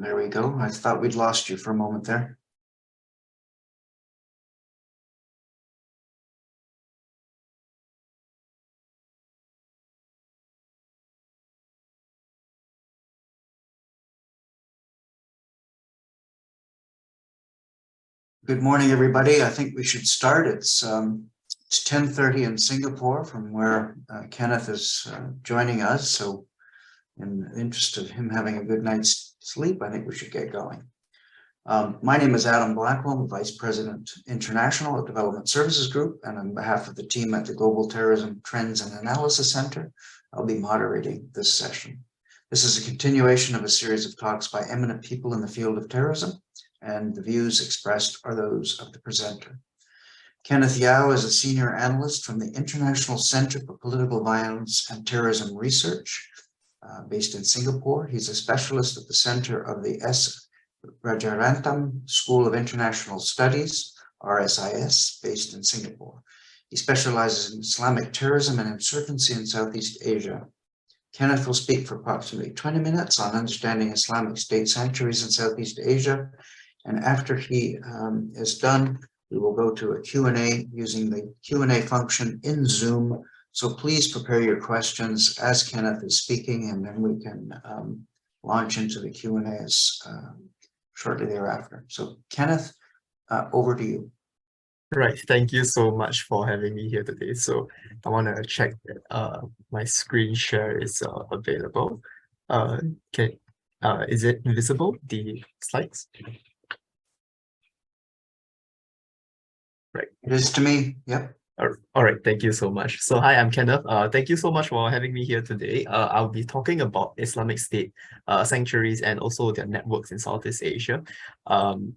There we go. I thought we'd lost you for a moment there. Good morning, everybody. I think we should start. It's 10:30 in Singapore from where Kenneth is joining us. So in the interest of him having a good night's sleep, I think we should get going. My name is Adam Blackwell, Vice President International at Development Services Group, and on behalf of the team at the Global Terrorism Trends and Analysis Center, I'll be moderating this session. This is a continuation of a series of talks by eminent people in the field of terrorism, and the views expressed are those of the presenter. Kenneth Yeo is a Senior Analyst from the International Center for Political Violence and Terrorism Research, based in Singapore. He's a specialist at the center of the Rajaratnam School of International Studies, RSIS, based in Singapore. He specializes in Islamic terrorism and insurgency in Southeast Asia. Kenneth will speak for approximately 20 minutes on understanding Islamic State sanctuaries in Southeast Asia. And after he is done, we will go to a Q&A using the Q&A function in Zoom. So please prepare your questions as Kenneth is speaking, and then we can launch into the Q&As shortly thereafter. So Kenneth, over to you. Right, thank you so much for having me here today. So I want to check that my screen share is available. Is it visible, the slides? Right. It is to me, yep. All right, thank you so much. So hi, I'm Kenneth. Thank you so much for having me here today. I'll be talking about Islamic State sanctuaries and also their networks in Southeast Asia. I'll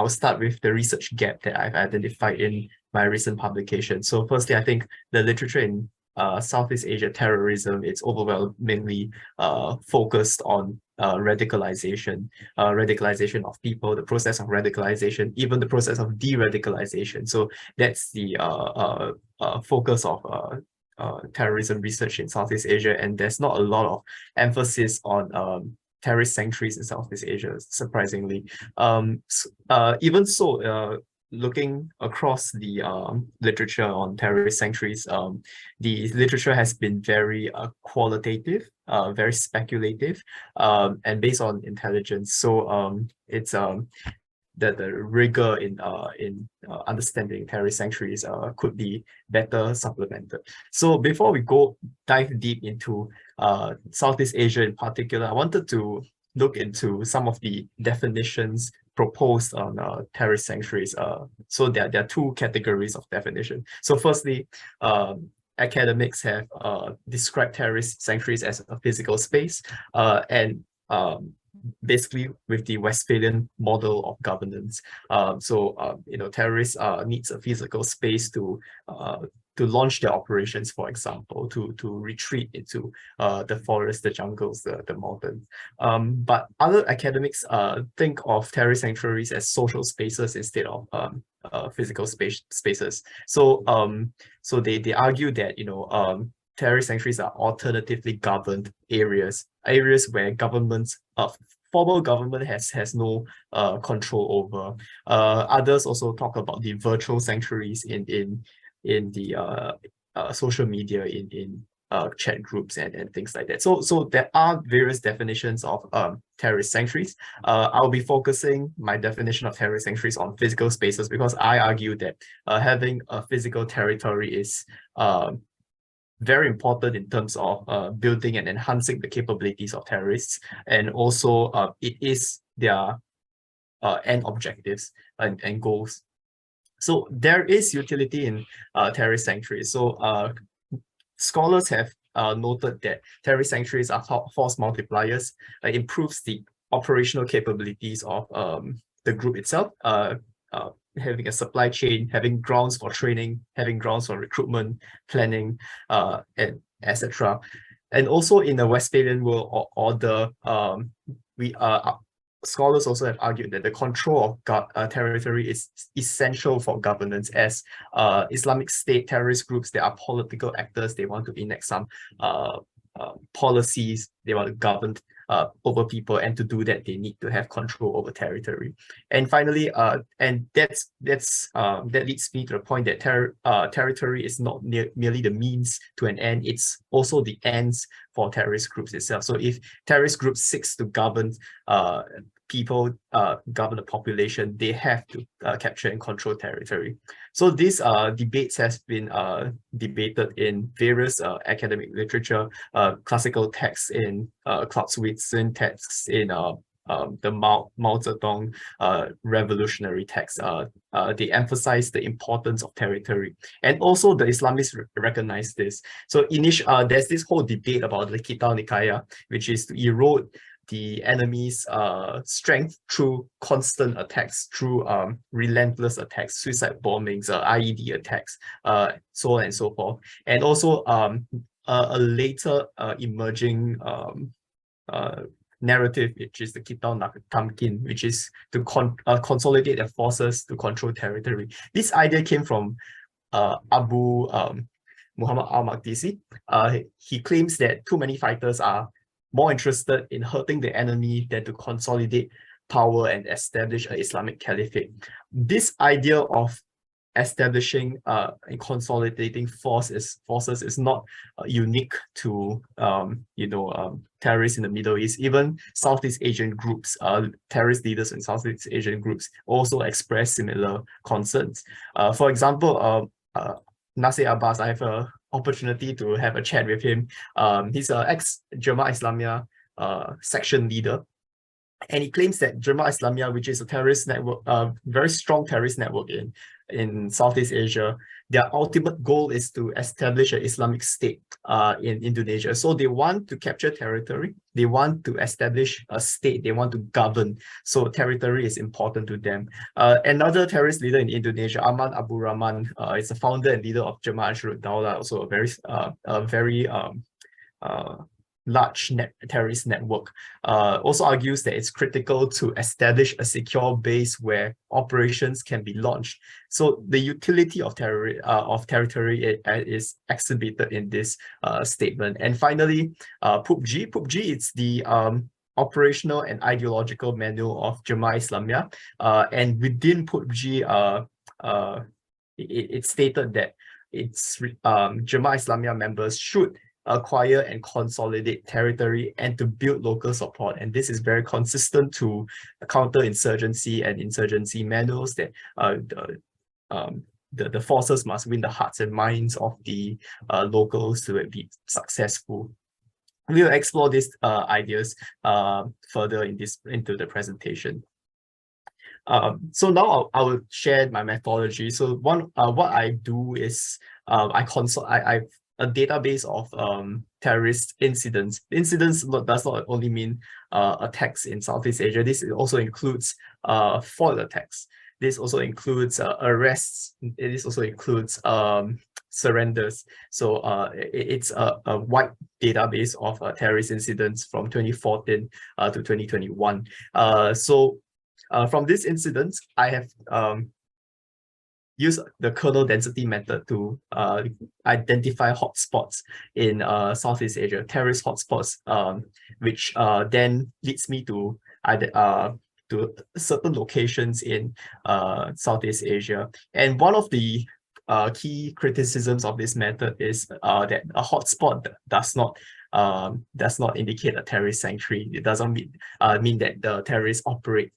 start with the research gap that I've identified in my recent publication. So firstly, I think the literature in Southeast Asia terrorism, it's overwhelmingly focused on radicalization of people, the process of radicalization, even the process of de-radicalization. So that's the focus of terrorism research in Southeast Asia, and there's not a lot of emphasis on terrorist sanctuaries in Southeast Asia, surprisingly. Even so, looking across the literature on terrorist sanctuaries, the literature has been very qualitative, very speculative, and based on intelligence. So it's the rigor in understanding terrorist sanctuaries could be better supplemented. So before we dive deep into Southeast Asia in particular, I wanted to look into some of the definitions proposed on terrorist sanctuaries. So there are two categories of definition. So firstly, academics have described terrorist sanctuaries as a physical space, and basically with the Westphalian model of governance. Terrorists needs a physical space to launch their operations, for example, to retreat into the forest, the jungles, the mountains. But other academics think of terrorist sanctuaries as social spaces instead of physical spaces. So they argue that terrorist sanctuaries are alternatively governed areas where formal government has no control over. Others also talk about the virtual sanctuaries in the social media, in chat groups and things like that. So there are various definitions of terrorist sanctuaries. I'll be focusing my definition of terrorist sanctuaries on physical spaces because I argue that having a physical territory is very important in terms of building and enhancing the capabilities of terrorists, and also it is their end objectives and goals. So there is utility in terrorist sanctuaries. So scholars have noted that terrorist sanctuaries are force multipliers. It improves the operational capabilities of the group itself, having a supply chain, having grounds for training, having grounds for recruitment, planning, and etc. And also in the Westphalian world order, scholars also have argued that the control of territory is essential for governance, as Islamic State terrorist groups, they are political actors. They want to enact some policies. They want to govern over people, and to do that, they need to have control over territory. And finally, and that leads me to the point that territory is not merely the means to an end; it's also the ends for terrorist groups itself. So if terrorist groups seeks to govern people, govern the population, they have to capture and control territory. So these debates has been debated in various academic literature, classical texts in Clausewitzian texts in the Mao Zedong revolutionary texts. They emphasize the importance of territory, and also the Islamists recognize this. So there's this whole debate about the Kita Nikaya, which is to erode the enemy's strength through constant attacks, through relentless attacks, suicide bombings, IED attacks, so on and so forth. And also a later emerging narrative, which is the Kita Tamkin, which is to consolidate their forces to control territory. This idea came from Abu Muhammad al-Maqdisi. He claims that too many fighters are more interested in hurting the enemy than to consolidate power and establish an Islamic caliphate. This idea of establishing and consolidating forces is not unique to terrorists in the Middle East. Even Southeast Asian groups, terrorist leaders in Southeast Asian groups also express similar concerns. For example, Nasir Abbas, I have an opportunity to have a chat with him. He's an ex-Jemaah Islamiyah section leader. And he claims that Jemaah Islamiyah, which is a terrorist network, very strong terrorist network in Southeast Asia, their ultimate goal is to establish an Islamic state in Indonesia. So they want to capture territory, they want to establish a state, they want to govern. So territory is important to them. Another terrorist leader in Indonesia, Aman Abdul Rahman, is the founder and leader of Jemaah Ansharut Daulah, also a very large terrorist network, also argues that it's critical to establish a secure base where operations can be launched. So the utility of territory is exhibited in this statement. And finally, PUBG is the operational and ideological manual of Jemaah Islamiyah, and within PUBG, it stated that Jemaah Islamiyah members should acquire and consolidate territory and to build local support. And this is very consistent to counterinsurgency and insurgency manuals that the forces must win the hearts and minds of the locals to be successful. We will explore these ideas further into the presentation. So now I will share my methodology. So what I do is I've a database of terrorist incidents. Incidents does not only mean attacks in Southeast Asia. This also includes foil attacks. This also includes arrests. This also includes surrenders. So it's a wide database of terrorist incidents from 2014 to 2021. From these incidents, I have use the kernel density method to identify hotspots in Southeast Asia, terrorist hotspots, which then leads me to certain locations in Southeast Asia. And one of the key criticisms of this method is that a hotspot does not indicate a terrorist sanctuary. It doesn't mean that the terrorists operate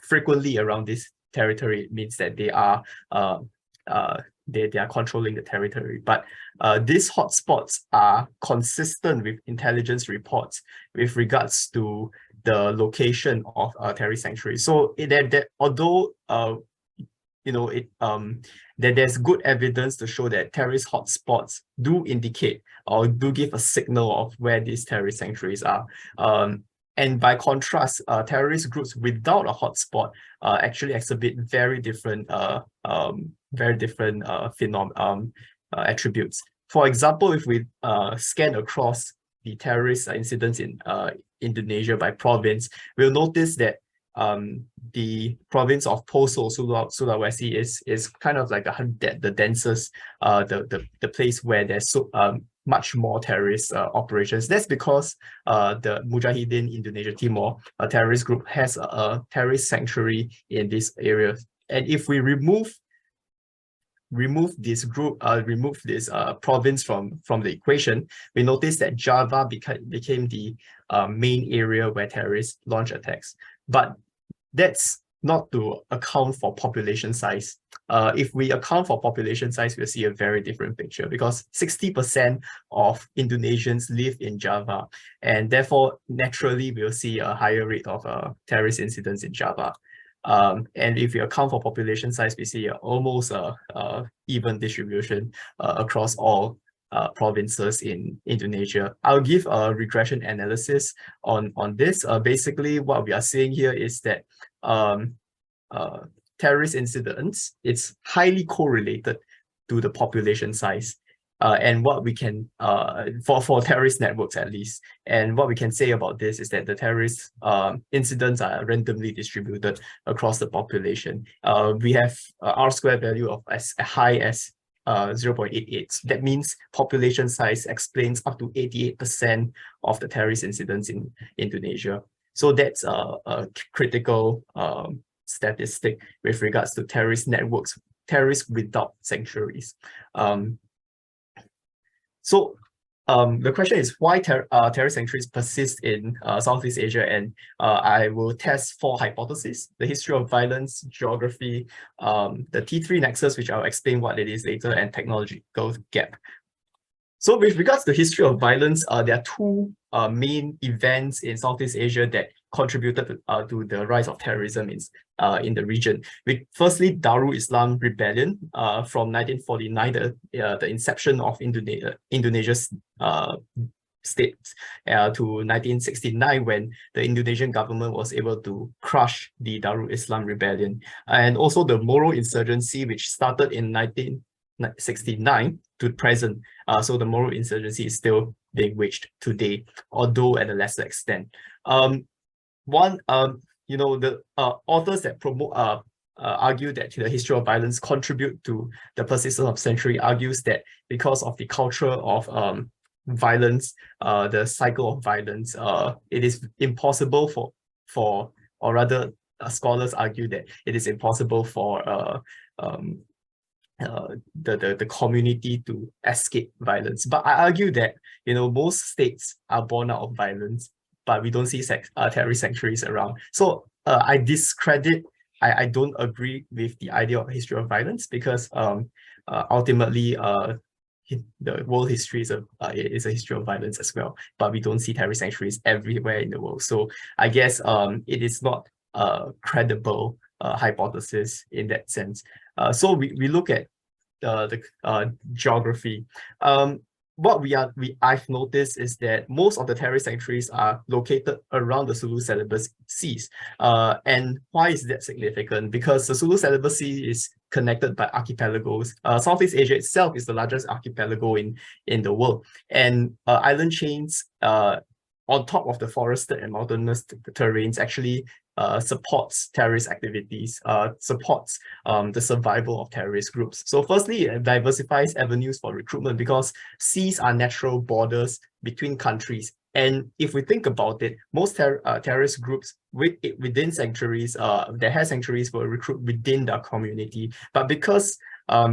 frequently around this territory. It means that they are controlling the territory. But these hotspots are consistent with intelligence reports with regards to the location of terrorist sanctuaries. So although that there's good evidence to show that terrorist hotspots do indicate or do give a signal of where these terrorist sanctuaries are. And by contrast, terrorist groups without a hotspot actually exhibit very different attributes. For example, if we scan across the terrorist incidents in Indonesia by province, we'll notice that the province of Poso, Sulawesi, is kind of like the densest, the place where there's much more terrorist operations. That's because the Mujahideen Indonesia Timor, a terrorist group, has a terrorist sanctuary in this area. And if we remove this group, remove this province from the equation, we notice that Java became the main area where terrorists launch attacks. But that's not to account for population size. If we account for population size, we'll see a very different picture, because 60% of Indonesians live in Java, and therefore naturally we'll see a higher rate of terrorist incidents in Java. And if we account for population size, we see almost even distribution across all provinces in Indonesia. I'll give a regression analysis on this. Basically, what we are seeing here is that terrorist incidents, it's highly correlated to the population size. And what we can, for terrorist networks at least, and what we can say about this is that the terrorist incidents are randomly distributed across the population. We have R-square value of as high as 0.88. That means population size explains up to 88% of the terrorist incidents in Indonesia. So that's a critical statistic with regards to terrorist networks, terrorists without sanctuaries. So the question is why terrorist sanctuaries persist in Southeast Asia, and I will test 4 hypotheses: the history of violence, geography, the T3 nexus, which I'll explain what it is later, and technological gap. So with regards to history of violence, there are 2 main events in Southeast Asia that contributed to the rise of terrorism in the region. Firstly, Darul Islam rebellion from 1949, the inception of Indonesia's state, to 1969, when the Indonesian government was able to crush the Darul Islam rebellion, and also the Moro insurgency, which started in 1969 to present. So the Moro insurgency is still being waged today, although at a lesser extent. The authors that promote argue that the history of violence contribute to the persistence of century argues that because of the culture of violence, the cycle of violence, it is impossible for or rather scholars argue that it is impossible for the community to escape violence. But I argue that most states are born out of violence, but we don't see terrorist sanctuaries around. So I discredit, I don't agree with the idea of history of violence, because ultimately the world history is a history of violence as well, but we don't see terrorist sanctuaries everywhere in the world. So I guess it is not a credible hypothesis in that sense. So we look at the geography. What I've noticed is that most of the terrorist sanctuaries are located around the Sulu Celebes Seas. And why is that significant? Because the Sulu Celebes Sea is connected by archipelagos. Southeast Asia itself is the largest archipelago in the world. And island chains on top of the forested and mountainous terrains actually supports terrorist activities, supports the survival of terrorist groups. So firstly, it diversifies avenues for recruitment, because seas are natural borders between countries. And if we think about it, most terrorist groups within sanctuaries, that have sanctuaries, will recruit within their community. But because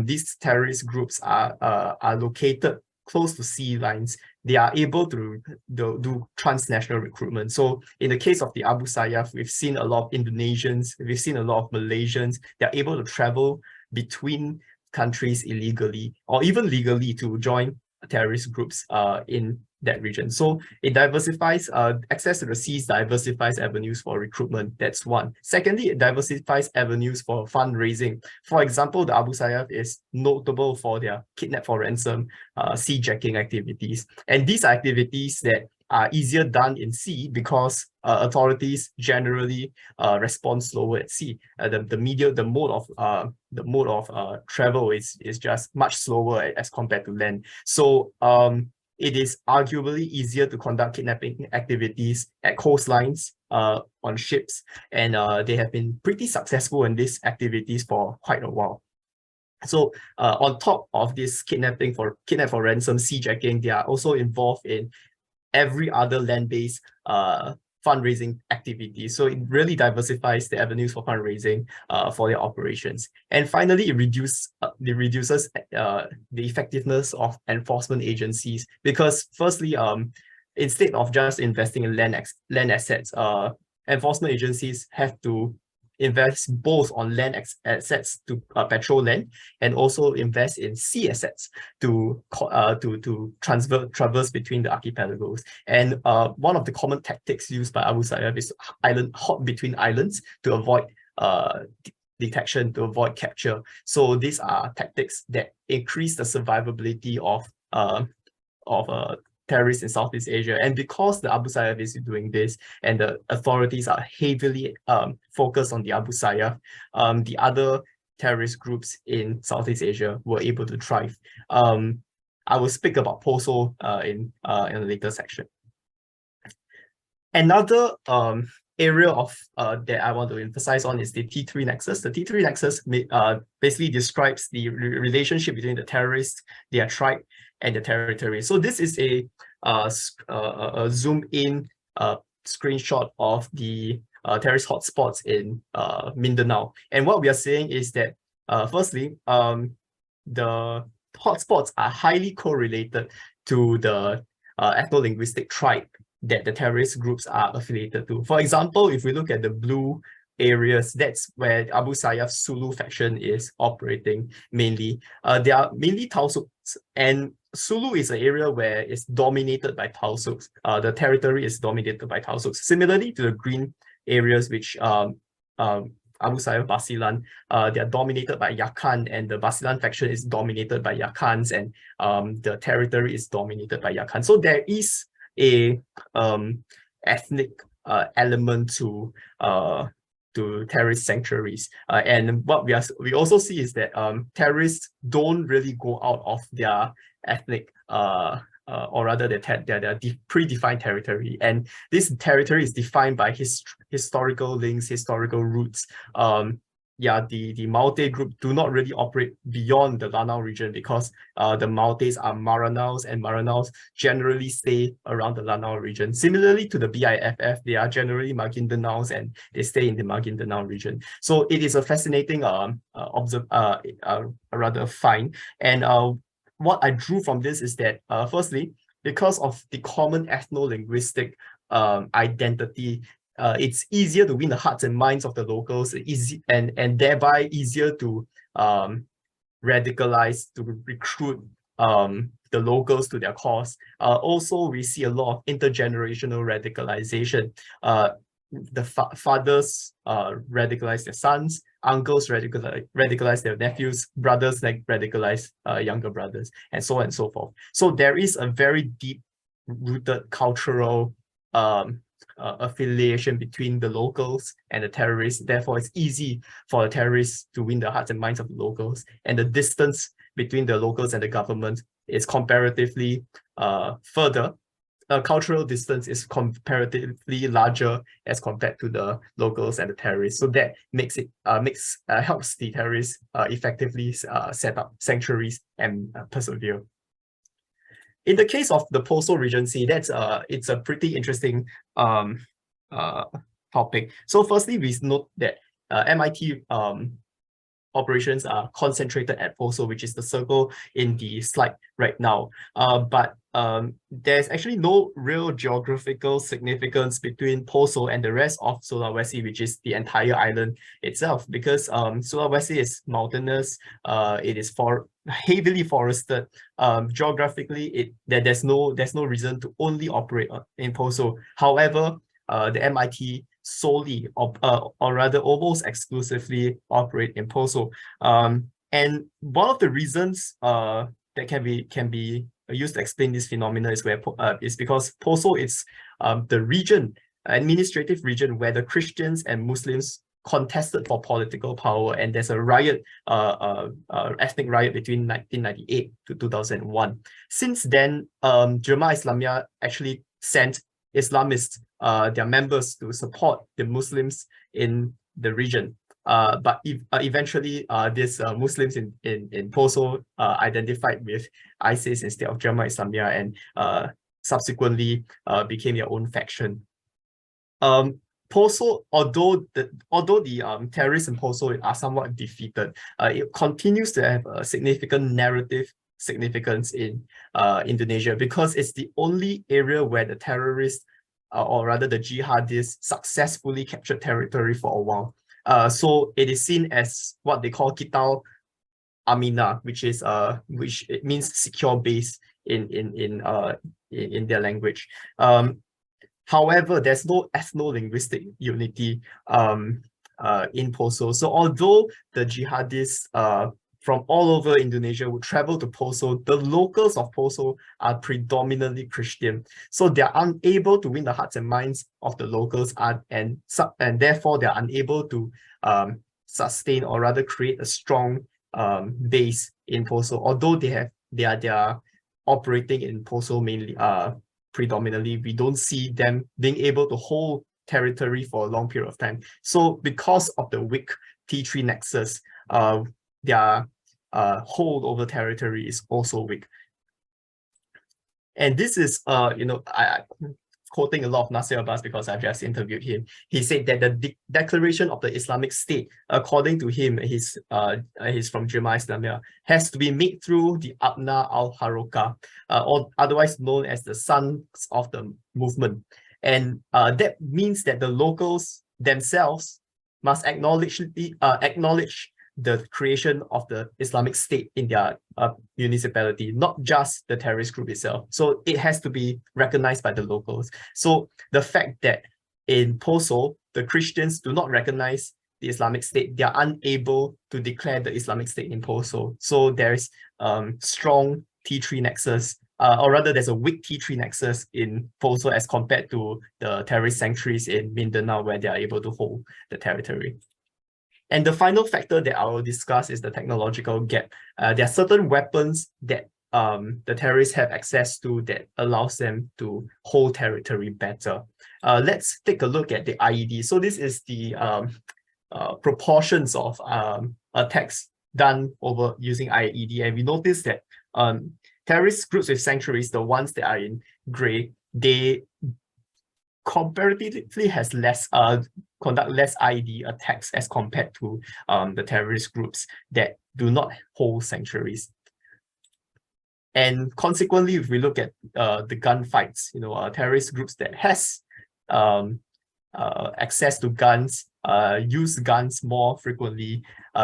these terrorist groups are located close to sea lines, they are able to do transnational recruitment. So in the case of the Abu Sayyaf, we've seen a lot of Indonesians, we've seen a lot of Malaysians. They're able to travel between countries illegally or even legally to join terrorist groups in that region. So it diversifies, access to the seas diversifies avenues for recruitment. That's one. Secondly, it diversifies avenues for fundraising. For example, the Abu Sayyaf is notable for their kidnap for ransom, sea jacking activities. And these are activities that are easier done in sea because authorities generally respond slower at sea. The mode of travel is just much slower as compared to land. So it is arguably easier to conduct kidnapping activities at coastlines, on ships, and they have been pretty successful in these activities for quite a while. So on top of this kidnap for ransom, seajacking, they are also involved in every other land-based fundraising activity. So it really diversifies the avenues for fundraising for their operations. And finally, it reduces the effectiveness of enforcement agencies, because firstly, instead of just investing in land assets, enforcement agencies have to invest both on land assets to patrol land, and also invest in sea assets to traverse between the archipelagos. And one of the common tactics used by Abu Sayyaf is hop between islands to avoid detection, to avoid capture. So these are tactics that increase the survivability of terrorists in Southeast Asia. And because the Abu Sayyaf is doing this, and the authorities are heavily focused on the Abu Sayyaf, the other terrorist groups in Southeast Asia were able to thrive. I will speak about POSO in a later section. Another area of that I want to emphasize on is the T3 nexus. The T3 nexus basically describes the relationship between the terrorists, their tribe, and the territory. So this is a zoom in screenshot of the terrorist hotspots in Mindanao. And what we are saying is that firstly, the hotspots are highly correlated to the ethno-linguistic tribe that the terrorist groups are affiliated to. For example, if we look at the blue areas, that's where Abu Sayyaf's Sulu faction is operating mainly. They are mainly Tausuks, and Sulu is an area where it's dominated by Tausuks. The territory is dominated by Tausuks. Similarly to the green areas, which Abu Sayyaf Basilan, they are dominated by Yakan, and the Basilan faction is dominated by Yakans, and the territory is dominated by Yakan. So there is a ethnic element to terrorist sanctuaries, and what we also see is that terrorists don't really go out of their ethnic or rather their predefined territory, and this territory is defined by historical links, historical roots. The Maute group do not really operate beyond the Lanao region, because the Mautes are Maranaos, and Maranaos generally stay around the Lanao region. Similarly to the BIFF, they are generally Magindanaos, and they stay in the Maguindanao region. So it is a fascinating rather find. And what I drew from this is that firstly, because of the common ethno-linguistic identity, it's easier to win the hearts and minds of the locals, and thereby easier to radicalize, to recruit the locals to their cause. Also, we see a lot of intergenerational radicalization. The fathers radicalize their sons, uncles radicalize their nephews, brothers radicalize younger brothers, and so on and so forth. So there is a very deep-rooted cultural affiliation between the locals and the terrorists. Therefore, it's easy for the terrorists to win the hearts and minds of the locals, and the distance between the locals and the government is comparatively further. Cultural distance is comparatively larger as compared to the locals and the terrorists. So that makes it helps the terrorists effectively set up sanctuaries and persevere. In the case of the POSO Regency, it's a pretty interesting topic. So firstly, we note that MIT operations are concentrated at POSO, which is the circle in the slide right now. But there's actually no real geographical significance between POSO and the rest of Sulawesi, which is the entire island itself, because Sulawesi is mountainous, it is heavily forested. Geographically, there's no reason to only operate in POSO. However, the MIT solely or rather almost exclusively operate in POSO. And one of the reasons that can be used to explain this phenomena is because POSO is the administrative region where the Christians and Muslims contested for political power, and there's a riot, ethnic riot between 1998 to 2001. Since then, Jemaah Islamiyah actually sent Islamists, their members, to support the Muslims in the region. But eventually, these Muslims in Poso identified with ISIS instead of Jamaah Islamiyah, and subsequently became their own faction. Poso, although the terrorists in Poso are somewhat defeated, it continues to have a significant narrative significance in Indonesia, because it's the only area where the terrorists, or rather the jihadists, successfully captured territory for a while. So it is seen as what they call Kitau Amina, which it means secure base in their language. However, there's no ethno-linguistic unity in Poso. So although the jihadists from all over Indonesia would travel to Poso, the locals of Poso are predominantly Christian. So they're unable to win the hearts and minds of the locals, and therefore they're unable to sustain, or rather create, a strong base in Poso. Although they are operating in Poso mainly, predominantly, we don't see them being able to hold territory for a long period of time. So because of the weak T3 nexus, their hold over territory is also weak. And this is, I'm quoting a lot of Nasir Abbas because I've just interviewed him. He said that the declaration of the Islamic State, according to him, he's from Jamaah Islamiyah, has to be made through the Abna al-Haroka, or otherwise known as the sons of the movement. And that means that the locals themselves must acknowledge the creation of the Islamic State in their municipality, not just the terrorist group itself. So it has to be recognized by the locals. So the fact that in Poso, the Christians do not recognize the Islamic State, they are unable to declare the Islamic State in Poso. So there's strong T3 nexus, or rather there's a weak T3 nexus in Poso as compared to the terrorist sanctuaries in Mindanao, where they are able to hold the territory. And the final factor that I will discuss is the technological gap. There are certain weapons that the terrorists have access to that allows them to hold territory better. Let's take a look at the IED. So this is the proportions of attacks done over using IED. And we notice that terrorist groups with sanctuaries, the ones that are in gray, they comparatively conduct less IED attacks as compared to the terrorist groups that do not hold sanctuaries. And consequently, if we look at the gunfights, terrorist groups that has access to guns, use guns more frequently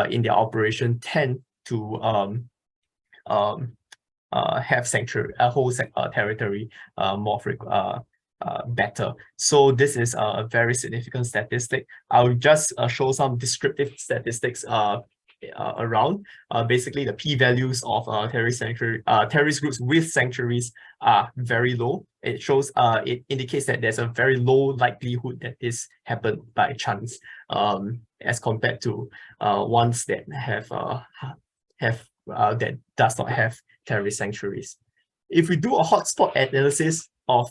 in their operation, tend to have sanctuary, hold territory more better. So this is a very significant statistic. I'll just show some descriptive statistics around. Basically, the p-values of terrorist groups with sanctuaries are very low. It shows, it indicates that there's a very low likelihood that this happened by chance, as compared to ones that that does not have terrorist sanctuaries. If we do a hotspot analysis of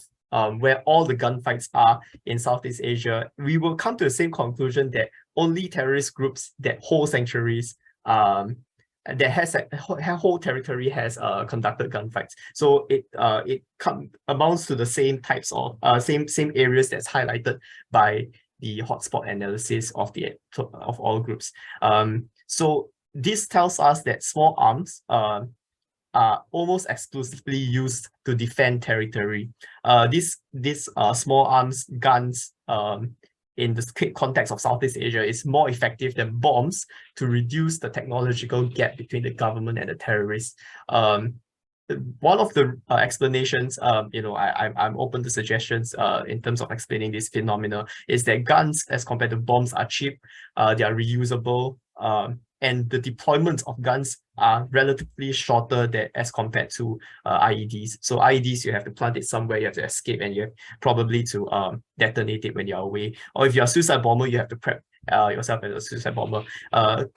where all the gunfights are in Southeast Asia, we will come to the same conclusion that only terrorist groups that hold sanctuaries, that whole territory has conducted gunfights. So it amounts to the same types of same areas that's highlighted by the hotspot analysis of all groups. So this tells us that small arms are almost exclusively used to defend territory. These small arms guns in the context of Southeast Asia is more effective than bombs to reduce the technological gap between the government and the terrorists. One of the explanations, I'm open to suggestions in terms of explaining this phenomena, is that guns, as compared to bombs, are cheap, they are reusable, and the deployment of guns are relatively shorter as compared to IEDs. So IEDs, you have to plant it somewhere, you have to escape, and you have probably to detonate it when you're away. Or if you're a suicide bomber, you have to prep yourself as a suicide bomber.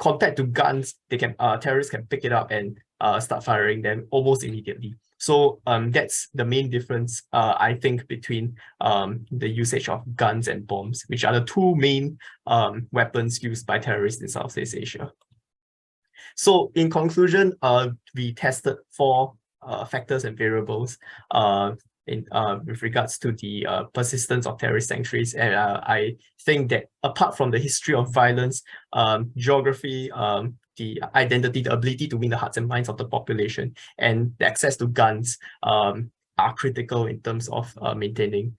Compared to guns, terrorists can pick it up and start firing them almost immediately. So that's the main difference, I think, between the usage of guns and bombs, which are the two main weapons used by terrorists in Southeast Asia. So in conclusion, we tested four factors and variables with regards to the persistence of terrorist sanctuaries. And I think that apart from the history of violence, geography, the identity, the ability to win the hearts and minds of the population, and the access to guns are critical in terms of maintaining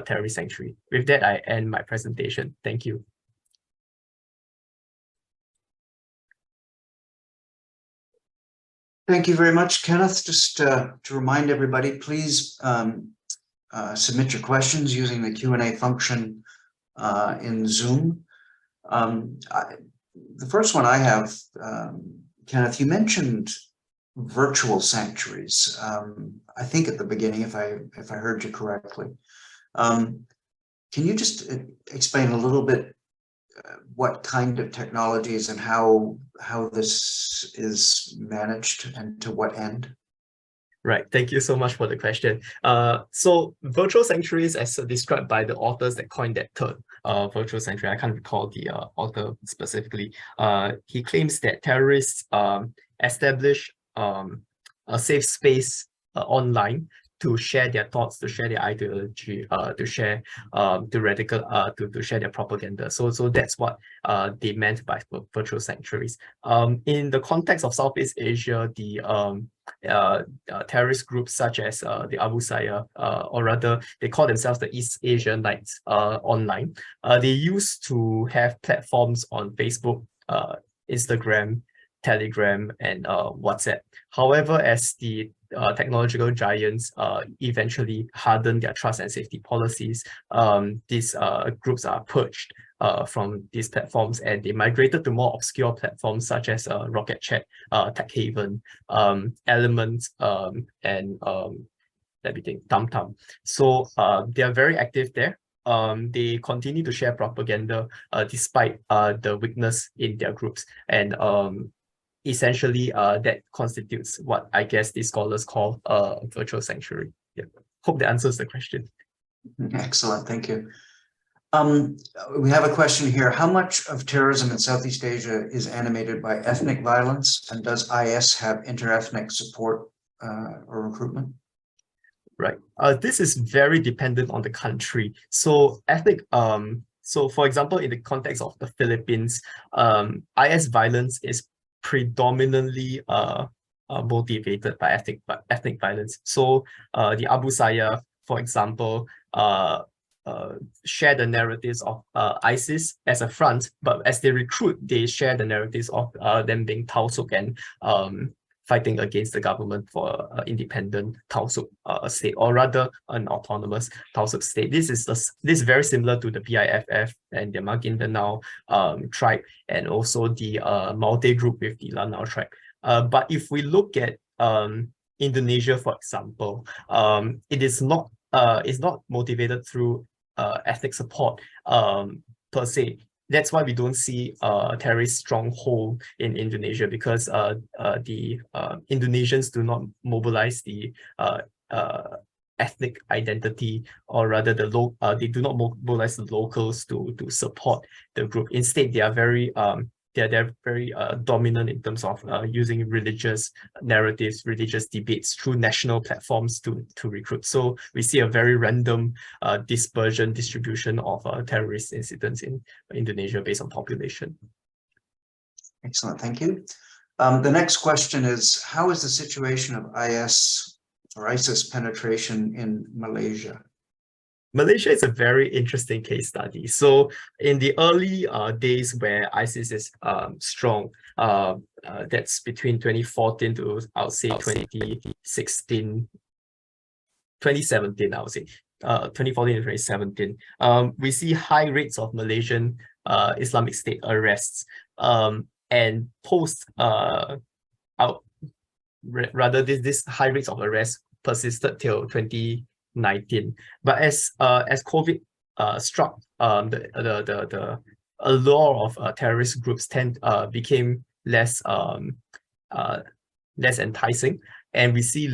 terrorist sanctuary. With that, I end my presentation. Thank you. Thank you very much, Kenneth. Just to remind everybody, please submit your questions using the Q&A function in Zoom. The first one I have, Kenneth, you mentioned virtual sanctuaries. I think at the beginning, if I heard you correctly. Can you just explain a little bit what kind of technologies and how this is managed and to what end? Right. Thank you so much for the question. So virtual sanctuaries, as described by the authors that coined that term, virtual sanctuary, I can't recall the author specifically. He claims that terrorists establish a safe space online to share their thoughts, to share their ideology, to share the radical, to share their propaganda. So that's what they meant by virtual sanctuaries. In the context of Southeast Asia, the terrorist groups such as the Abu Sayyaf, or rather they call themselves the East Asian Knights online. They used to have platforms on Facebook, Instagram, Telegram, and WhatsApp. However, as the technological giants eventually harden their trust and safety policies, these groups are purged from these platforms, and they migrated to more obscure platforms such as Rocket Chat, Tech Haven, Element, and let me think, TamTam. So they are very active there. They continue to share propaganda despite the weakness in their groups, and essentially that constitutes what I guess these scholars call a virtual sanctuary. Yeah. Hope that answers the question. Excellent, thank you. We have a question here. How much of terrorism in Southeast Asia is animated by ethnic violence, and does IS have inter-ethnic support or recruitment? Right. This is very dependent on the country. So ethnic, so for example, in the context of the Philippines, IS violence is predominantly motivated by ethnic violence. So the Abu Sayyaf, for example, share the narratives of ISIS as a front, but as they recruit, they share the narratives of them being Tausug and fighting against the government for independent Tausug state, or rather an autonomous Tausug state. This is very similar to the PIFF and the Maguindanao tribe, and also the Maute group with the Lanao tribe. But if we look at Indonesia, for example, it is not motivated through ethnic support per se. That's why we don't see a terrorist stronghold in Indonesia, because the Indonesians do not mobilize the ethnic identity, or rather they do not mobilize the locals to support the group. Instead, they are very they're very dominant in terms of using religious narratives, religious debates through national platforms to recruit. So we see a very random distribution of terrorist incidents in Indonesia based on population. Excellent, thank you. The next question is, how is the situation of IS or ISIS penetration in Malaysia? Malaysia is a very interesting case study. So in the early days where ISIS is strong, that's between 2014 to, I would say, 2017, I would say, 2014 to 2017, we see high rates of Malaysian Islamic State arrests, and this high rates of arrest persisted till 2019. But as COVID struck, the allure of terrorist groups became less enticing, and we see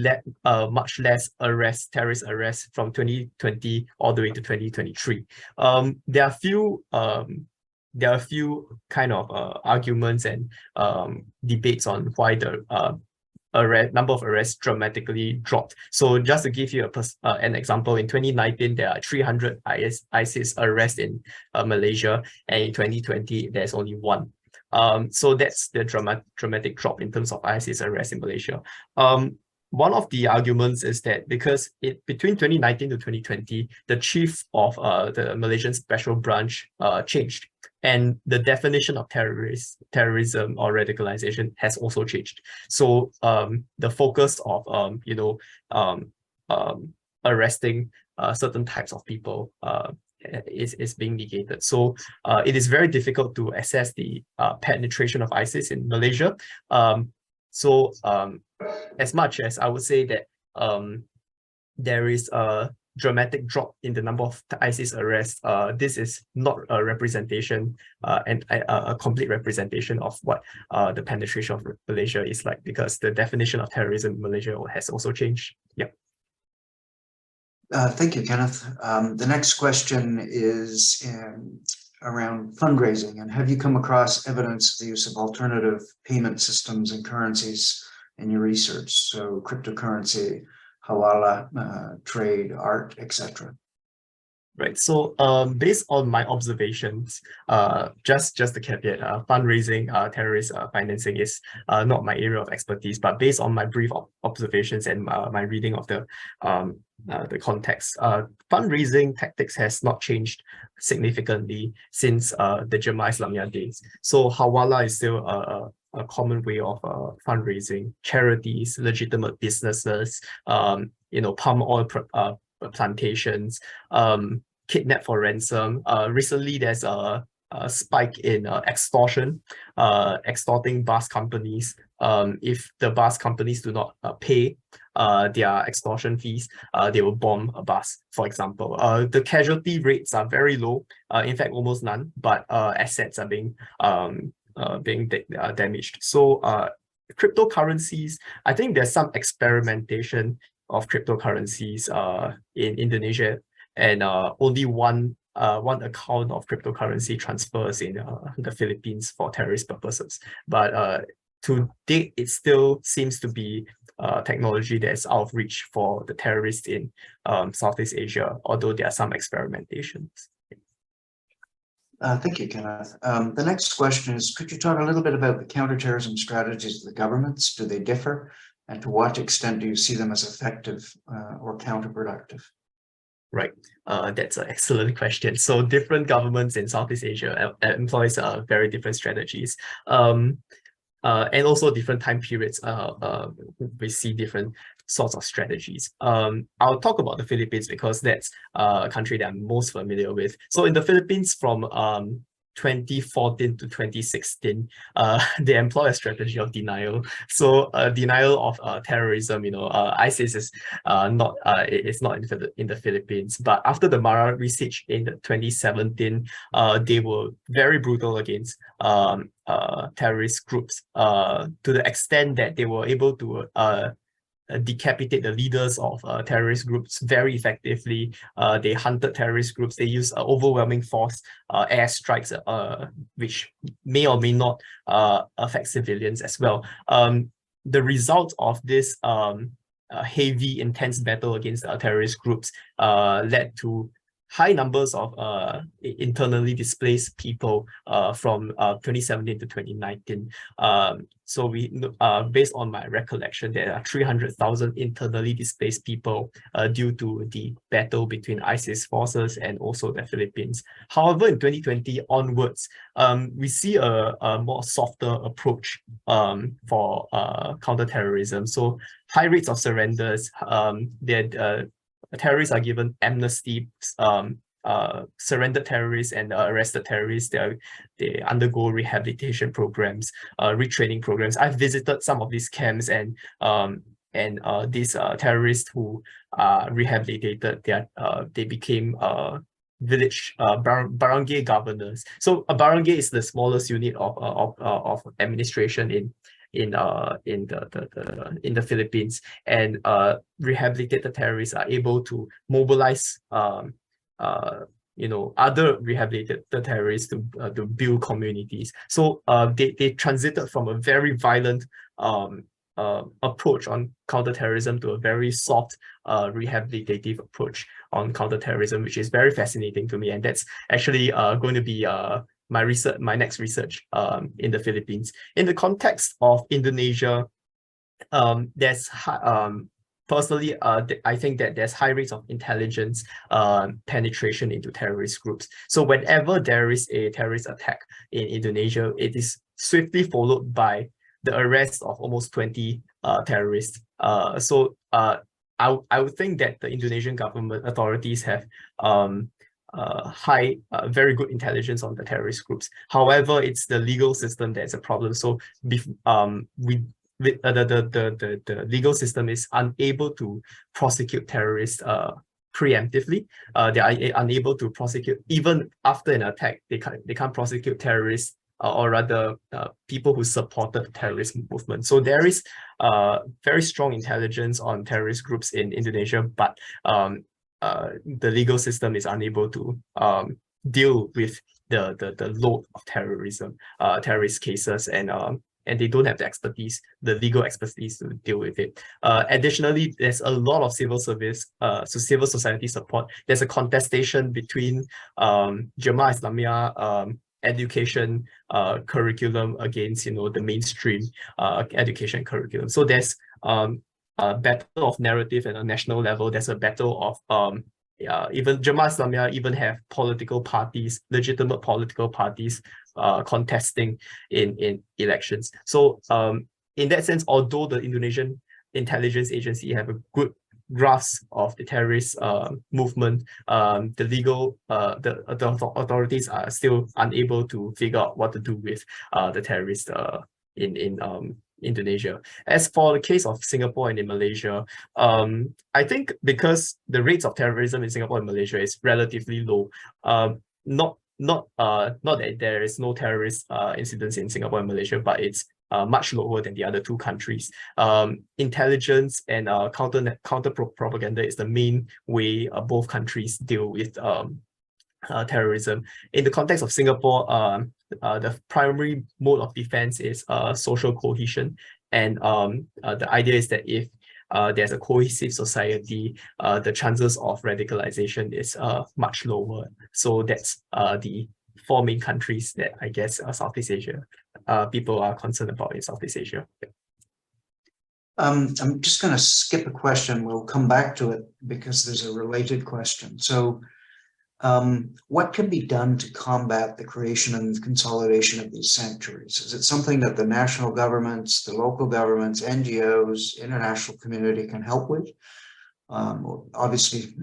much less terrorist arrests from 2020 all the way to 2023. There are a few kind of arguments and debates on why the number of arrests dramatically dropped. So just to give you an example, in 2019, there are 300 ISIS arrests in Malaysia, and in 2020, there's only one. So that's the dramatic drop in terms of ISIS arrests in Malaysia. One of the arguments is that because between 2019 to 2020, the chief of the Malaysian Special Branch changed, and the definition of terrorism or radicalization has also changed. So the focus of arresting certain types of people is being negated. So it is very difficult to assess the penetration of ISIS in Malaysia. As much as I would say that there is a dramatic drop in the number of ISIS arrests, this is not a representation and a complete representation of what the penetration of Malaysia is like, because the definition of terrorism in Malaysia has also changed. Yeah. Thank you, Kenneth. The next question is around fundraising, and have you come across evidence of the use of alternative payment systems and currencies in your research? So cryptocurrency, hawala, trade, art, etc. Right. So based on my observations, just the caveat, fundraising, terrorist financing is not my area of expertise, but based on my brief observations and my reading of the context, fundraising tactics has not changed significantly since the Jemaah Islamiyah days. So hawala is still a common way of fundraising. Charities, legitimate businesses, palm oil plantations, kidnap for ransom. Recently, there's a spike in extortion, extorting bus companies. If the bus companies do not pay their extortion fees, they will bomb a bus, for example. The casualty rates are very low, in fact, almost none, but assets are being damaged. So cryptocurrencies, I think there's some experimentation of cryptocurrencies in Indonesia, and only one account of cryptocurrency transfers in the Philippines for terrorist purposes. But to date, it still seems to be technology that's out of reach for the terrorists in Southeast Asia, although there are some experimentations. Thank you, Kenneth. The next question is, could you talk a little bit about the counterterrorism strategies of the governments? Do they differ? And to what extent do you see them as effective or counterproductive? Right, that's an excellent question. So different governments in Southeast Asia employs very different strategies. And also different time periods, we see different sorts of strategies. I'll talk about the Philippines because that's a country that I'm most familiar with. So in the Philippines, from 2014 to 2016, they employ a strategy of denial. So denial of terrorism. ISIS is not in the Philippines. But after the Marawi siege in 2017, they were very brutal against terrorist groups, to the extent that they were able to decapitate the leaders of terrorist groups very effectively. They hunted terrorist groups. They used overwhelming force, airstrikes, which may or may not affect civilians as well. The result of this heavy, intense battle against terrorist groups led to high numbers of internally displaced people from 2017 to 2019. So based on my recollection, there are 300,000 internally displaced people due to the battle between ISIS forces and also the Philippines. However, in 2020 onwards, we see a more softer approach for counterterrorism. So high rates of surrenders. Terrorists are given amnesty. Surrendered terrorists and arrested terrorists, they undergo rehabilitation programs, retraining programs. I've visited some of these camps, and these terrorists who are rehabilitated, they became village barangay governors. So a barangay is the smallest unit of administration in the Philippines, and rehabilitated terrorists are able to mobilize other rehabilitated terrorists to build communities. So they transited from a very violent approach on counterterrorism to a very soft rehabilitative approach on counterterrorism, which is very fascinating to me. And that's actually going to be my next research in the Philippines. In the context of Indonesia, there's personally, I think that there's high rates of intelligence penetration into terrorist groups. So whenever there is a terrorist attack in Indonesia, it is swiftly followed by the arrest of almost 20 terrorists. I would think that the Indonesian government authorities have very good intelligence on the terrorist groups. However, it's the legal system that's a problem. So the legal system is unable to prosecute terrorists preemptively. They are unable to prosecute even after an attack. They can't prosecute terrorists or rather people who supported the terrorist movement. So there is very strong intelligence on terrorist groups in Indonesia, but the legal system is unable to deal with the load of terrorist cases, and they don't have the legal expertise to deal with it. Additionally, there's a lot of civil society support. There's a contestation between Jemaah Islamiyah education curriculum against the mainstream education curriculum. So there's a battle of narrative at a national level. There's a battle of even Jemaah Islamiyah even have legitimate political parties contesting in elections. So in that sense, although the Indonesian intelligence agency have a good grasp of the terrorist movement, the authorities are still unable to figure out what to do with the terrorists in Indonesia. As for the case of Singapore and in Malaysia, I think because the rates of terrorism in Singapore and Malaysia is relatively low, not that there is no terrorist incidents in Singapore and Malaysia, but it's much lower than the other two countries. Intelligence and counter propaganda is the main way both countries deal with terrorism. In the context of Singapore, the primary mode of defense is social cohesion, and the idea is that if there's a cohesive society, the chances of radicalization is much lower. So that's the four main countries that I guess Southeast Asia people are concerned about in Southeast Asia. Yeah. I'm just going to skip a question. We'll come back to it because there's a related question. So what can be done to combat the creation and consolidation of these sanctuaries? Is it something that the national governments, the local governments, NGOs, international community can help with? Obviously,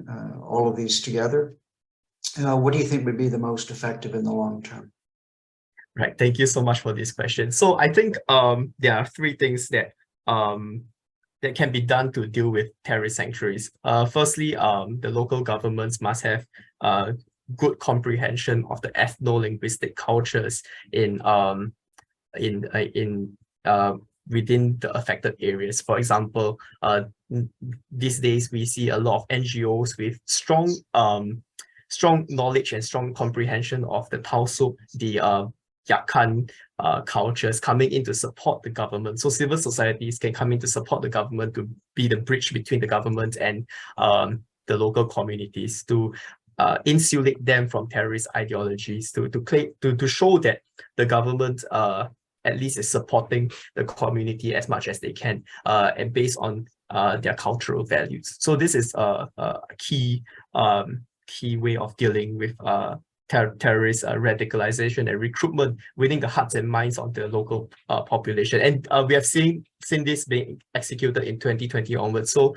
all of these together. What do you think would be the most effective in the long term? Right. Thank you so much for this question. So I think there are three things that that can be done to deal with terrorist sanctuaries. Firstly, the local governments must have good comprehension of the ethno-linguistic cultures within the affected areas. For example, these days we see a lot of NGOs with strong knowledge and strong comprehension of the Tausug, the Yakan cultures coming in to support the government. So civil societies can come in to support the government, to be the bridge between the government and the local communities, to insulate them from terrorist ideologies, to show that the government at least is supporting the community as much as they can, and based on their cultural values. So this is a key way of dealing with terrorist radicalization and recruitment within the hearts and minds of the local population. And we have seen this being executed in 2020 onwards. So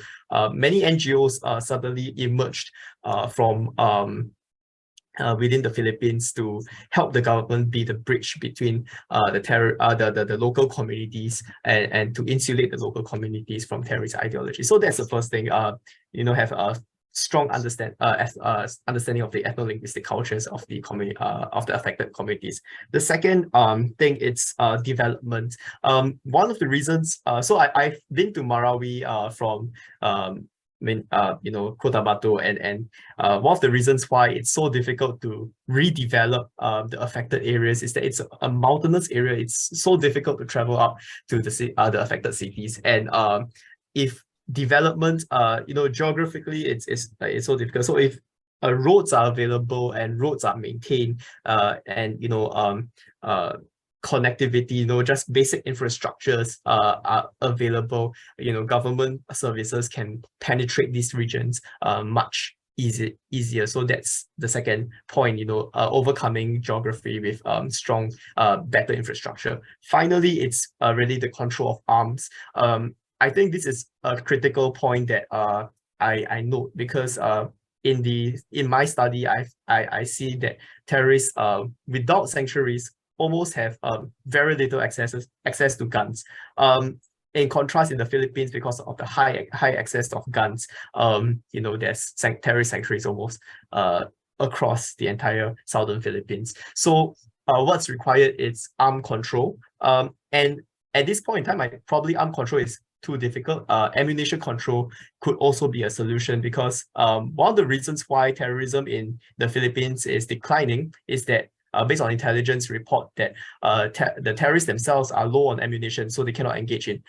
many NGOs suddenly emerged from within the Philippines to help the government be the bridge between the local communities and to insulate the local communities from terrorist ideology. So that's the first thing. Have strong understanding of the ethno-linguistic cultures of the of the affected communities. The second thing is development. One of the reasons, so I've been to Marawi from Cotabato, and one of the reasons why it's so difficult to redevelop the affected areas is that it's a mountainous area. It's so difficult to travel up to the affected cities, and if development, geographically, it's so difficult. So if roads are available and roads are maintained, and connectivity, just basic infrastructures are available, government services can penetrate these regions much easier. So that's the second point, overcoming geography with strong, better infrastructure. Finally, it's really the control of arms. I think this is a critical point that I note, because in my study, I see that terrorists without sanctuaries almost have very little access to guns. In contrast, in the Philippines, because of the high access of guns, there's terrorist sanctuaries almost across the entire southern Philippines. So what's required is arm control. And at this point in time, probably arm control is too difficult. Ammunition control could also be a solution, because one of the reasons why terrorism in the Philippines is declining is that based on intelligence report that the terrorists themselves are low on ammunition, so they cannot engage in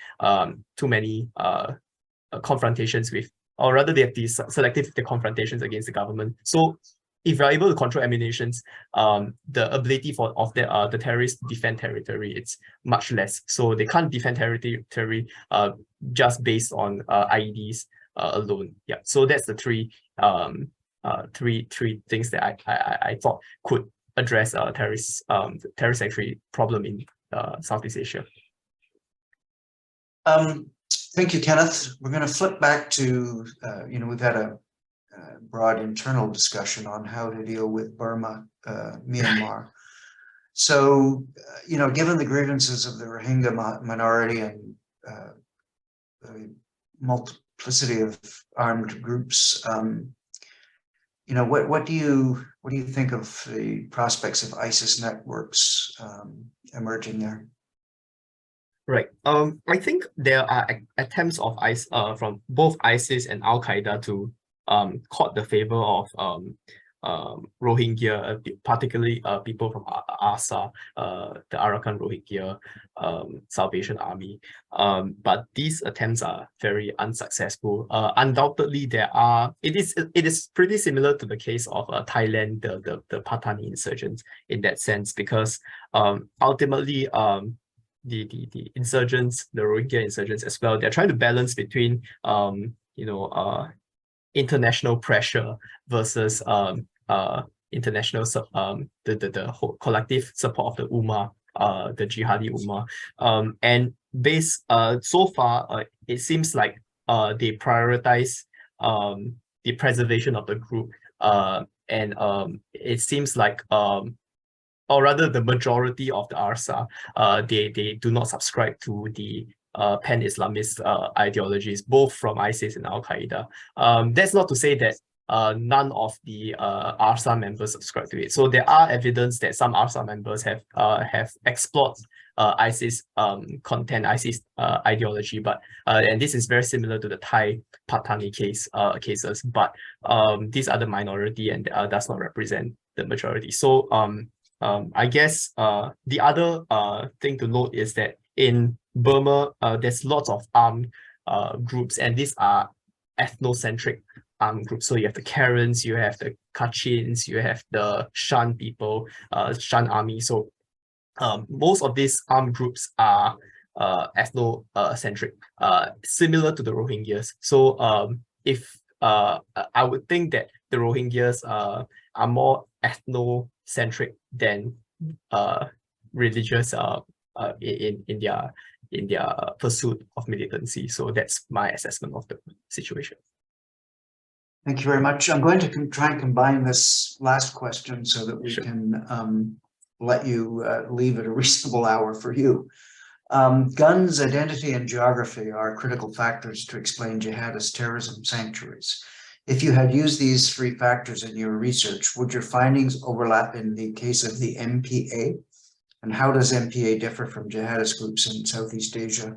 too many confrontations with, or rather they have these selective confrontations against the government. So if you're able to control ammunitions, the ability of the terrorists to defend territory, it's much less. So they can't defend territory just based on IEDs alone. Yeah. So that's the three things that I thought could address terrorist sanctuary problem in Southeast Asia. Thank you, Kenneth. We're going to flip back to we've had a broad internal discussion on how to deal with Burma, Myanmar. So, given the grievances of the Rohingya minority and the multiplicity of armed groups, what do you think of the prospects of ISIS networks emerging there? Right. I think there are attempts of from both ISIS and Al Qaeda to caught the favor of Rohingya, particularly people from ASA, the Arakan Rohingya Salvation Army. But these attempts are very unsuccessful. Undoubtedly, it is pretty similar to the case of Thailand, the Patani insurgents in that sense, because ultimately the insurgents, the Rohingya insurgents as well, they're trying to balance between international pressure versus international the whole collective support of the Ummah, the jihadi Ummah, and so far it seems like they prioritize the preservation of the group, and it seems like or rather the majority of the ARSA, they do not subscribe to the pan-Islamist ideologies, both from ISIS and Al Qaeda. That's not to say that none of the ARSA members subscribe to it. So there are evidence that some ARSA members have explored ISIS content, ISIS ideology, but and this is very similar to the Thai Patani cases, but these are the minority and does not represent the majority. So I guess the other thing to note is that in Burma, there's lots of armed groups, and these are ethnocentric armed groups. So you have the Karens, you have the Kachins, you have the Shan people, Shan army. So most of these armed groups are ethnocentric, similar to the Rohingyas. So if I would think that the Rohingyas are more ethnocentric than religious in their pursuit of militancy. So that's my assessment of the situation. Thank you very much. I'm going to try and combine this last question so that we can let you leave at a reasonable hour for you. Guns, identity, and geography are critical factors to explain jihadist terrorism sanctuaries. if you had used these three factors in your research, would your findings overlap in the case of the MPA? And how does MPA differ from jihadist groups in Southeast Asia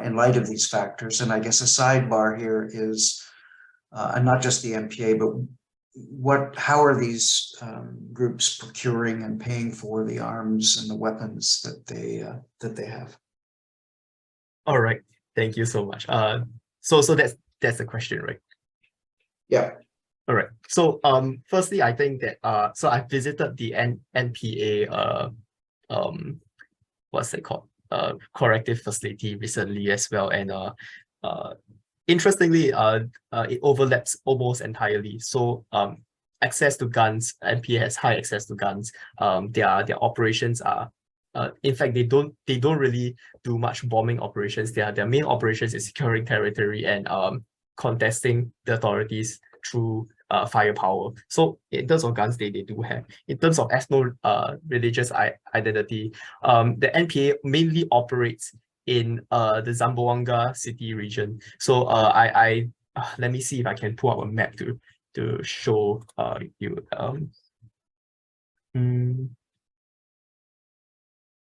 in light of these factors? And I guess a sidebar here is, and not just the MPA, but how are these groups procuring and paying for the arms and the weapons that they have? All right, thank you so much. So that's the question, right? Yeah. All right. So firstly, I think that so I visited the NPA what's it called? Corrective facility recently as well, and interestingly, it overlaps almost entirely. So access to guns, NPA has high access to guns. Their operations are in fact, they don't really do much bombing operations. Their main operations is securing territory and contesting the authorities through firepower. So in terms of guns, they do have. In terms of ethno-religious identity, the NPA mainly operates in the Zamboanga city region. So let me see if I can pull up a map to show you.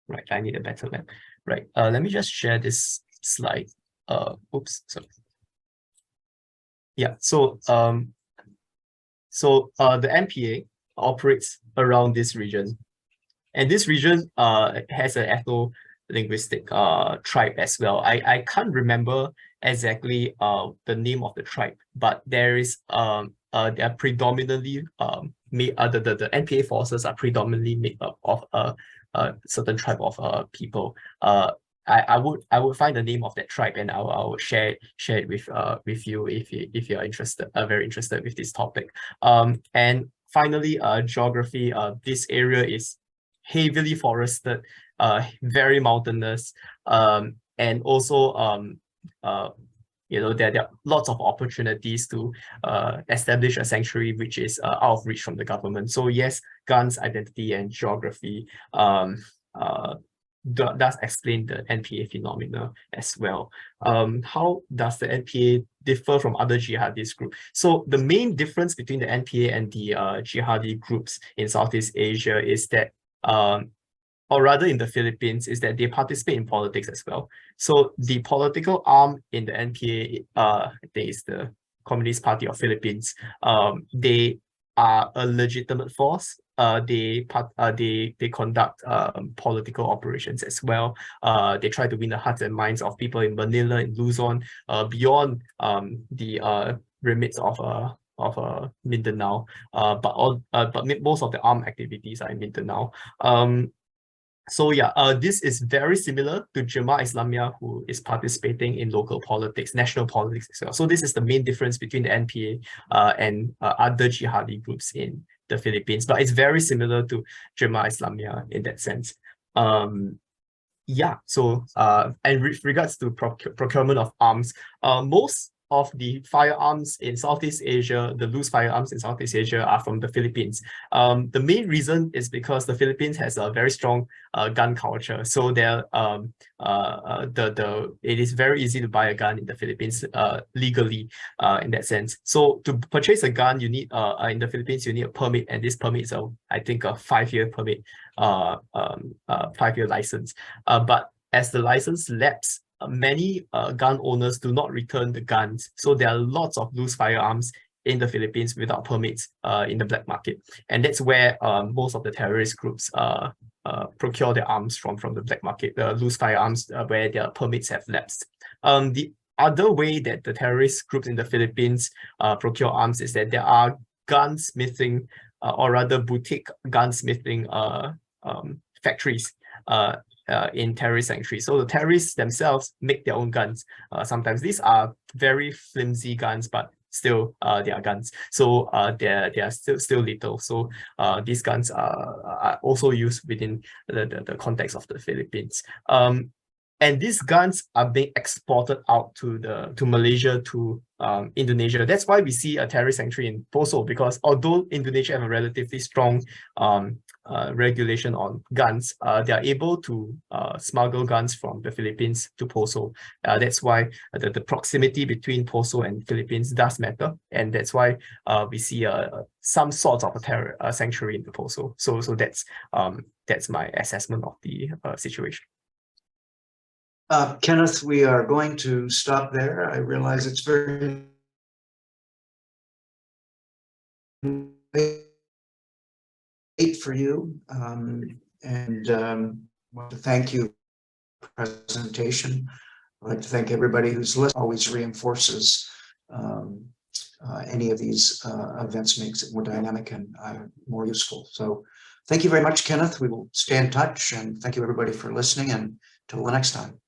Right, I need a better map. Right, let me just share this slide. Oops, sorry. Yeah, so the NPA operates around this region, and this region has an ethno-linguistic tribe as well. I can't remember exactly the name of the tribe, but there is they are predominantly the NPA forces are predominantly made up of a certain tribe of people. I would find the name of that tribe, and I'll share it with you if you're interested, very interested with this topic. And finally, geography. This area is heavily forested, very mountainous, and also you know, there are lots of opportunities to establish a sanctuary which is out of reach from the government. So yes, guns, identity, and geography does explain the NPA phenomena as well. How does the NPA differ from other jihadist groups? So the main difference between the NPA and the jihadi groups in Southeast Asia is that or rather in the Philippines, is that they participate in politics as well. So the political arm in the NPA, I think is the Communist Party of Philippines. They are a legitimate force. They conduct political operations as well. They try to win the hearts and minds of people in Manila, in Luzon, beyond the remits of Mindanao. But most of the armed activities are in Mindanao. So yeah, this is very similar to Jemaah Islamiyah, who is participating in local politics, national politics as well. So this is the main difference between the NPA and other jihadi groups in the Philippines. But it's very similar to Jemaah Islamiyah in that sense. Yeah, so and with regards to procurement of arms, most of the firearms in Southeast Asia, the loose firearms in Southeast Asia are from the Philippines. The main reason is because the Philippines has a very strong gun culture. So there, it is very easy to buy a gun in the Philippines legally in that sense. So to purchase a gun, you need in the Philippines you need a permit, and this permit is I think a 5-year permit, 5-year license. But as the license lapses, many gun owners do not return the guns. So there are lots of loose firearms in the Philippines without permits in the black market. And that's where most of the terrorist groups procure their arms from the black market, the loose firearms where their permits have lapsed. The other way that the terrorist groups in the Philippines procure arms is that there are gunsmithing, or rather boutique gunsmithing factories in terrorist sanctuaries. So the terrorists themselves make their own guns. Sometimes these are very flimsy guns, but still they are guns. So they are still lethal. So these guns are also used within the context of the Philippines. And these guns are being exported out to Malaysia, to Indonesia. That's why we see a terrorist sanctuary in Poso, because although Indonesia have a relatively strong regulation on guns, they are able to smuggle guns from the Philippines to Poso. That's why the proximity between Poso and Philippines does matter, and that's why we see some sort of a terror sanctuary in the Poso. So that's my assessment of the situation. Kenneth, we are going to stop there. I realize it's very late for you, and I want to thank you for the presentation. I'd like to thank everybody who's listening. Always reinforces any of these events, makes it more dynamic and more useful. So thank you very much, Kenneth. We will stay in touch, and thank you everybody for listening, and till the next time.